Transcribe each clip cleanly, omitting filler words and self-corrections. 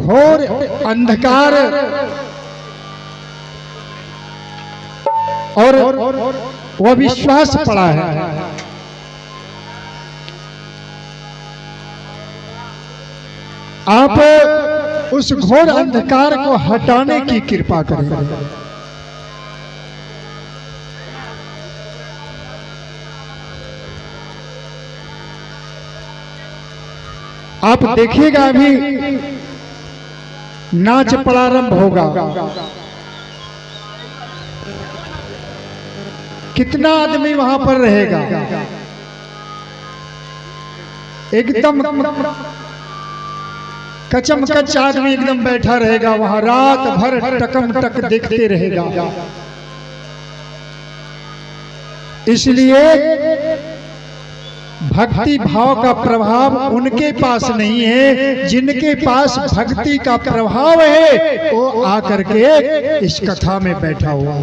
घोर अंधकार और वह विश्वास पड़ा है। आप उस घोर अंधकार को हटाने की कृपा करें। आप देखिएगा अभी नाच प्रारंभ होगा, कितना आदमी वहां पर रहेगा, एकदम कचमकच आदमी एकदम बैठा रहेगा वहां, रात भर टकम टक देखते रहेगा। इसलिए भक्ति भाव का प्रभाव उनके पास नहीं है, जिनके पास भक्ति का प्रभाव है वो आकर के इस कथा में बैठा हुआ।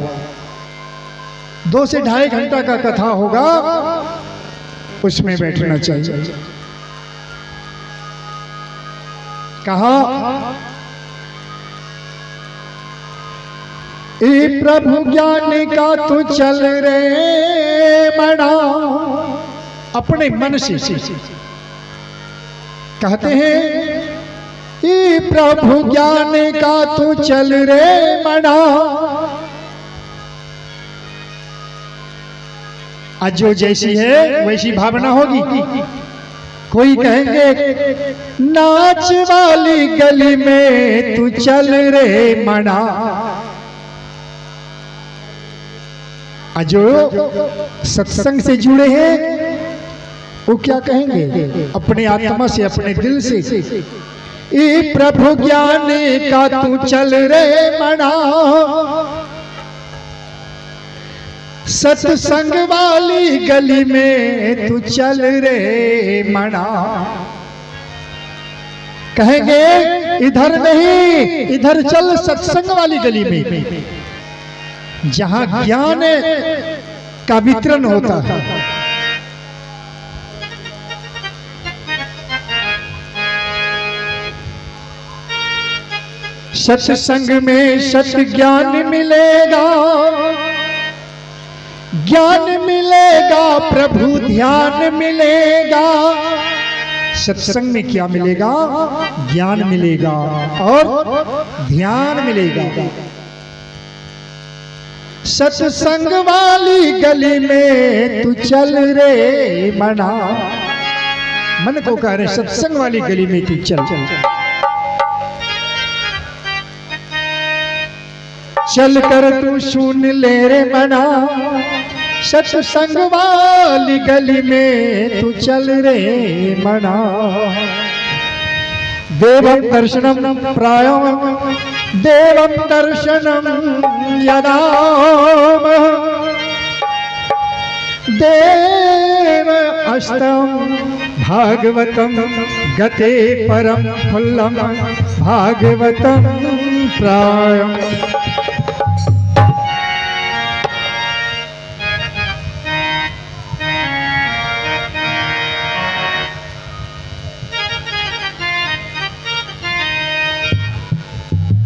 2 से 2.5 घंटा का कथा होगा, उसमें बैठना चाहिए। कहा ए प्रभु ज्ञान का तू चल रे मना, अपने मन से कहते हैं ए प्रभु ज्ञान का तू चल रे मना। आज जो जैसी है वैसी भावना होगी। कोई कहेंगे नाच वाली गली में तू चल रे मना, जो सत्संग से जुड़े हैं वो क्या कहेंगे अपने आत्मा से, अपने दिल से, ए प्रभु ज्ञान का तू चल रे मना, सत्संग वाली गली में तू चल रे मना। कहेंगे इधर नहीं, इधर चल सत्संग वाली गली में, जहां ज्ञान का वितरण होता है। सत्संग में सत्य ज्ञान मिलेगा, ज्ञान मिलेगा प्रभु ध्यान मिलेगा। सत्संग में क्या मिलेगा? ज्ञान मिलेगा और ध्यान मिलेगा। सत्संग वाली गली में तू चल रे मना, मन को कह रहे सत्संग वाली गली में तू चल चल चल कर तू सुन ले रे मना, सत्संग वाली गली में तू चल रे मना। देवं दर्शनम प्रायम देवं दर्शनम यदा देव अष्टम भागवतम गते परम फुल्लम भागवतम प्रायम।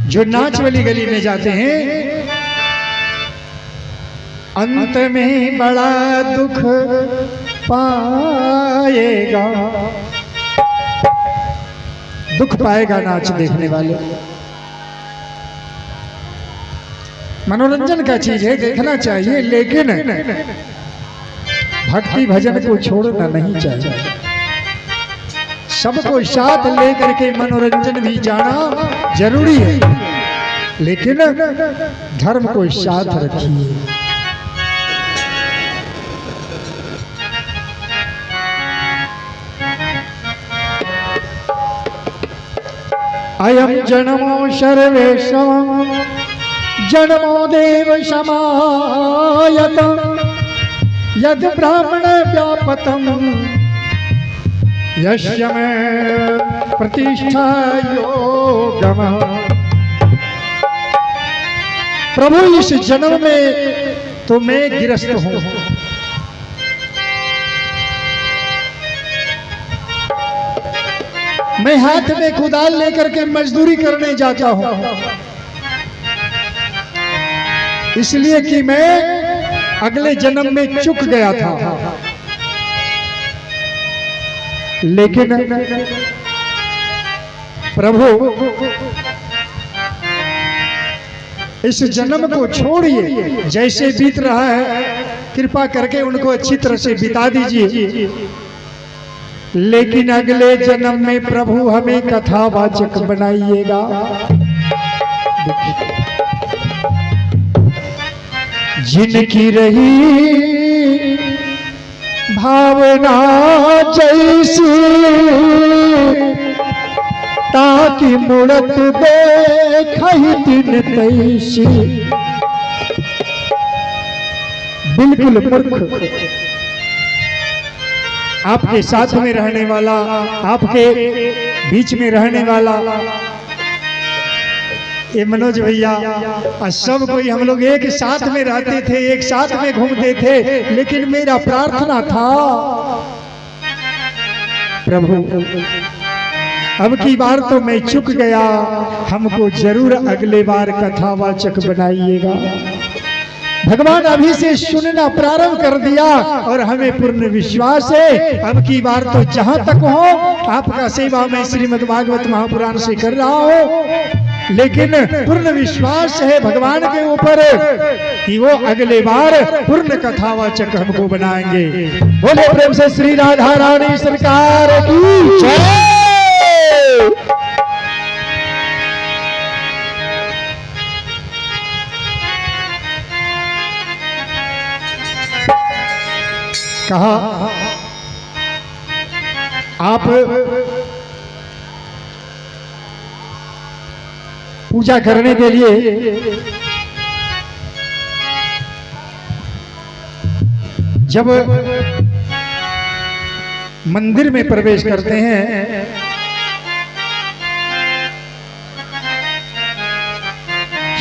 जो नाच वाली गली में जाते हैं अंत में बड़ा दुख पाएगा, दुख पाएगा नाच देखने वाले। मनोरंजन का चीज है, देखना चाहिए, लेकिन भक्ति भजन को छोड़ना नहीं चाहिए। सबको साथ लेकर के मनोरंजन भी जाना जरूरी है, लेकिन धर्म को साथ रखिए। अयम जन्मो सर्वेशम जन्मो देव समायतम यद ब्राह्मण व्यापतम यस्य में प्रतिष्ठा योगम। प्रभु इस जन्म में तो मैं गिरस्त हूं, मैं हाथ में कुदाल लेकर के मजदूरी करने जाता हूं, इसलिए कि मैं अगले जन्म में चूक गया था। लेकिन प्रभु इस जन्म को छोड़िए, जैसे बीत रहा है कृपा करके उनको अच्छी तरह से बिता दीजिए, लेकिन अगले जन्म में प्रभु हमें कथावाचक बनाइएगा। जिनकी रही भावना जैसी ताकि मुड़त देखई दिन तैसी। बिल्कुल मूर्ख, आपके साथ में रहने वाला, आपके बीच में रहने वाला ये मनोज भैया, सब कोई हम लोग एक साथ में रहते थे, एक साथ में घूमते थे, लेकिन मेरा प्रार्थना था प्रभु अब की बार तो मैं चूक गया, हमको जरूर अगले बार कथावाचक बनाइएगा। भगवान अभी से सुनना प्रारंभ कर दिया और हमें पूर्ण विश्वास है अब की बार तो जहां तक हो आपका सेवा मैं श्रीमद् भागवत महापुराण से कर रहा हूं, लेकिन पूर्ण विश्वास है भगवान के ऊपर कि वो अगले बार पूर्ण कथावाचक हमको बनाएंगे। बोले प्रेम से श्री राधा रानी सरकार की जय। कहा आप पूजा करने के लिए जब मंदिर में प्रवेश करते हैं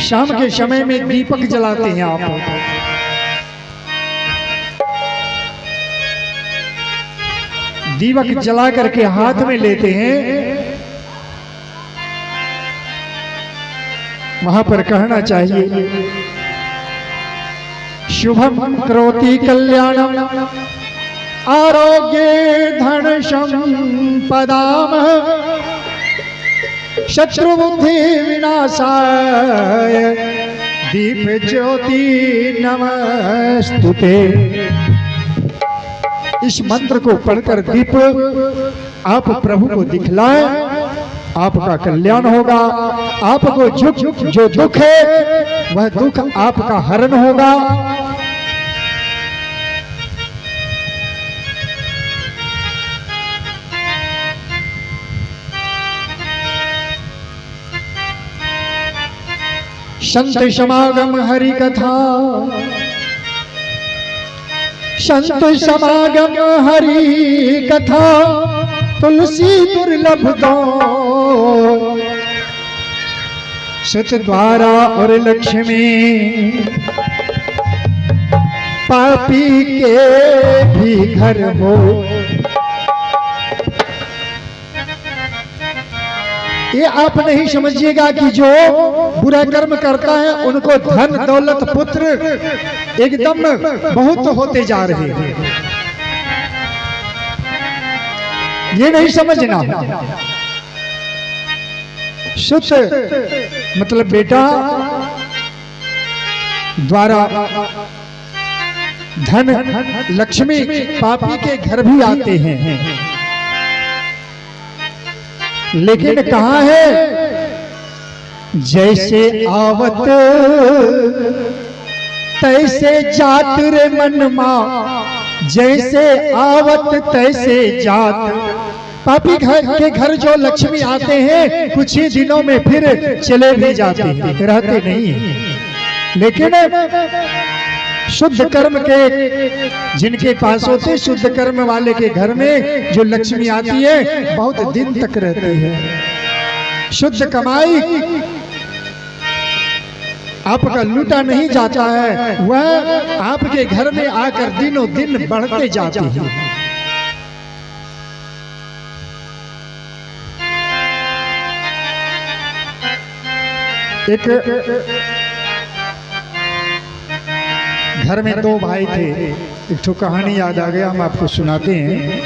शाम के समय में दीपक जलाते हैं आप, दीपक जला करके हाथ में लेते हैं, वहां पर कहना चाहिए शुभम करोति कल्याणम आरोग्ये धन संपदाम शत्रु बुद्धि विनाशाय दीप ज्योति नमस्तुते। इस मंत्र को पढ़कर दीप आप प्रभु को दिखलाएं, आपका कल्याण होगा। आपको जो दुख है वह दुख आपका हरण होगा। संत समागम हरि कथा, संत समागम हरि कथा तुलसी दुर्लभ दो सत द्वारा और लक्ष्मी पापी के भी घर हो। ये आप नहीं समझिएगा कि जो बुरा कर्म करता है उनको धन दौलत पुत्र एकदम बहुत होते जा रहे हैं, ये नहीं समझना। शुद्ध मतलब बेटा द्वारा धन लक्ष्मी पापी के घर भी आते हैं, लेकिन कहाँ है जैसे आवत तैसे जात रे मनमा, जैसे आवत तैसे जात। पापी के घर जो लक्ष्मी आते हैं कुछ ही दिनों में फिर चले भी जाते हैं, रहते नहीं हैं। लेकिन शुद्ध कर्म के जिनके पास होते, शुद्ध कर्म वाले के घर में जो लक्ष्मी आती है बहुत दिन तक रहती है। शुद्ध कमाई आपका लूटा नहीं जाता है, वह आपके घर में आकर दिनों दिन बढ़ते जाती है। एक घर में दो भाई थे। एक तो कहानी याद आ गया, हम आपको सुनाते हैं।